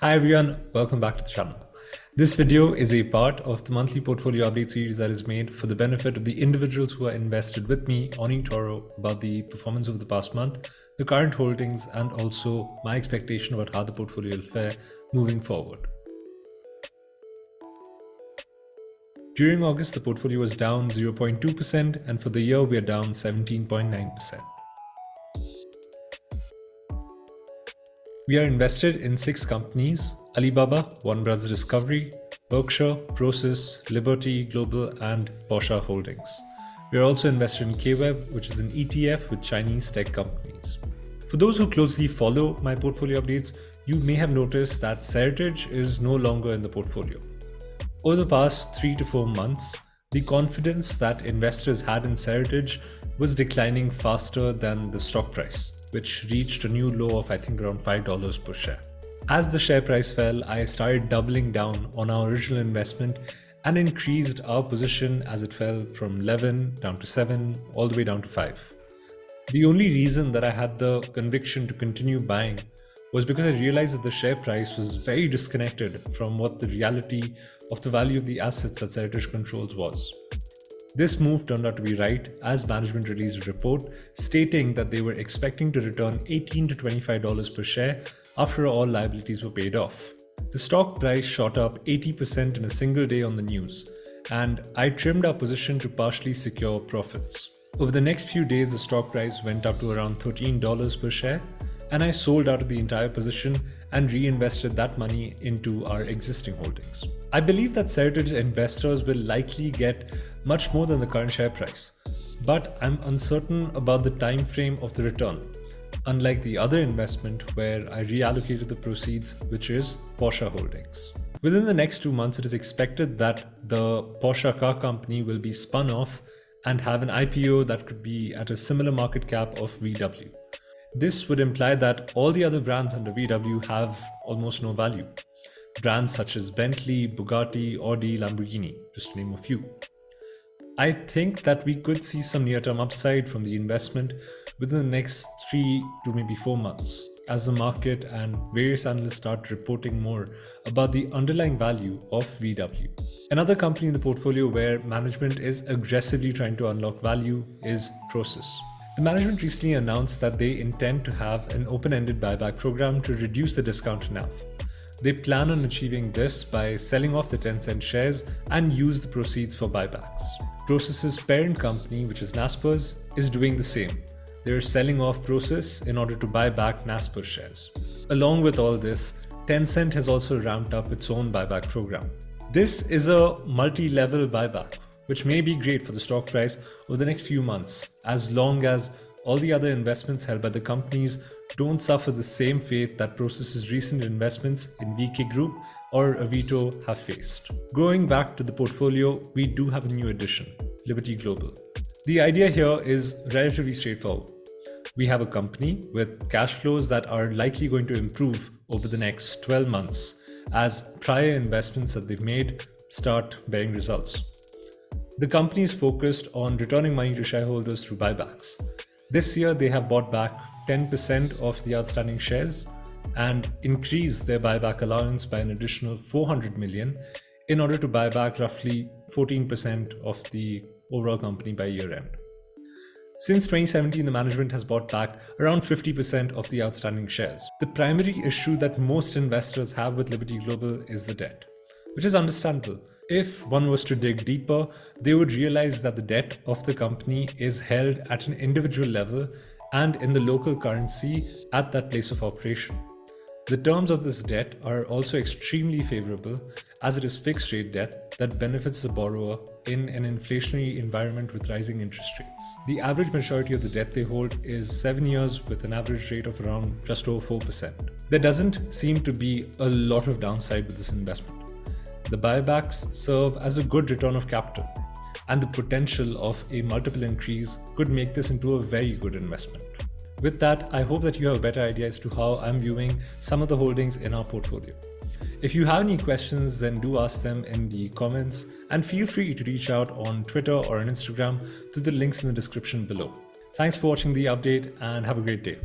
Hi everyone, welcome back to the channel. This video is a part of the monthly portfolio update series that is made for the benefit of the individuals who are invested with me on Etoro about the performance of the past month, the current holdings, and also my expectation about how the portfolio will fare moving forward. During August, the portfolio was down 0.2%, and for the year, we are down 17.9%. We are invested in 6 companies: Alibaba, Warner Bros. Discovery, Berkshire, Prosus, Liberty Global, and Porsche Holdings. We are also invested in KWeb, which is an ETF with Chinese tech companies. For those who closely follow my portfolio updates, you may have noticed that SRG is no longer in the portfolio. Over the past 3 to 4 months, the confidence that investors had in SRG was declining faster than the stock price, which reached a new low of around $5 per share. As the share price fell, I started doubling down on our original investment and increased our position as it fell from 11 down to 7, all the way down to 5. The only reason that I had the conviction to continue buying was because I realized that the share price was very disconnected from what the reality of the value of the assets that SRG controls was. This move turned out to be right, as management released a report stating that they were expecting to return $18 to $25 per share after all liabilities were paid off. The stock price shot up 80% in a single day on the news, and I trimmed our position to partially secure profits. Over the next few days, the stock price went up to around $13 per share, and I sold out of the entire position and reinvested that money into our existing holdings. I believe that SRG's investors will likely get much more than the current share price, but I'm uncertain about the time frame of the return, unlike the other investment where I reallocated the proceeds, which is Porsche Holdings. Within the next 2 months, it is expected that the Porsche car company will be spun off and have an IPO that could be at a similar market cap of VW. This would imply that all the other brands under VW have almost no value. Brands such as Bentley, Bugatti, Audi, Lamborghini, just to name a few. I think that we could see some near-term upside from the investment within the next 3 to maybe 4 months, as the market and various analysts start reporting more about the underlying value of VW. Another company in the portfolio where management is aggressively trying to unlock value is Prosus. The management recently announced that they intend to have an open-ended buyback program to reduce the discount to NAV. They plan on achieving this by selling off the Tencent shares and use the proceeds for buybacks. Prosus's parent company, which is Naspers, is doing the same. They're selling off Prosus in order to buy back Naspers shares. Along with all this, Tencent has also ramped up its own buyback program. This is a multi-level buyback, which may be great for the stock price over the next few months, as long as all the other investments held by the companies don't suffer the same fate that Prosus's recent investments in VK Group or Avito have faced. Going back to the portfolio, we do have a new addition, Liberty Global. The idea here is relatively straightforward. We have a company with cash flows that are likely going to improve over the next 12 months as prior investments that they've made start bearing results. The company is focused on returning money to shareholders through buybacks. This year, they have bought back 10% of the outstanding shares and increased their buyback allowance by an additional $400 million in order to buy back roughly 14% of the overall company by year end. Since 2017, the management has bought back around 50% of the outstanding shares. The primary issue that most investors have with Liberty Global is the debt, which is understandable. If one was to dig deeper, they would realize that the debt of the company is held at an individual level and in the local currency at that place of operation. The terms of this debt are also extremely favorable, as it is fixed rate debt that benefits the borrower in an inflationary environment with rising interest rates. The average maturity of the debt they hold is 7 years with an average rate of around just over 4%. There doesn't seem to be a lot of downside with this investment. The buybacks serve as a good return of capital, and the potential of a multiple increase could make this into a very good investment. With that, I hope that you have a better idea as to how I'm viewing some of the holdings in our portfolio. If you have any questions, then do ask them in the comments, and feel free to reach out on Twitter or on Instagram through the links in the description below. Thanks for watching the update and have a great day.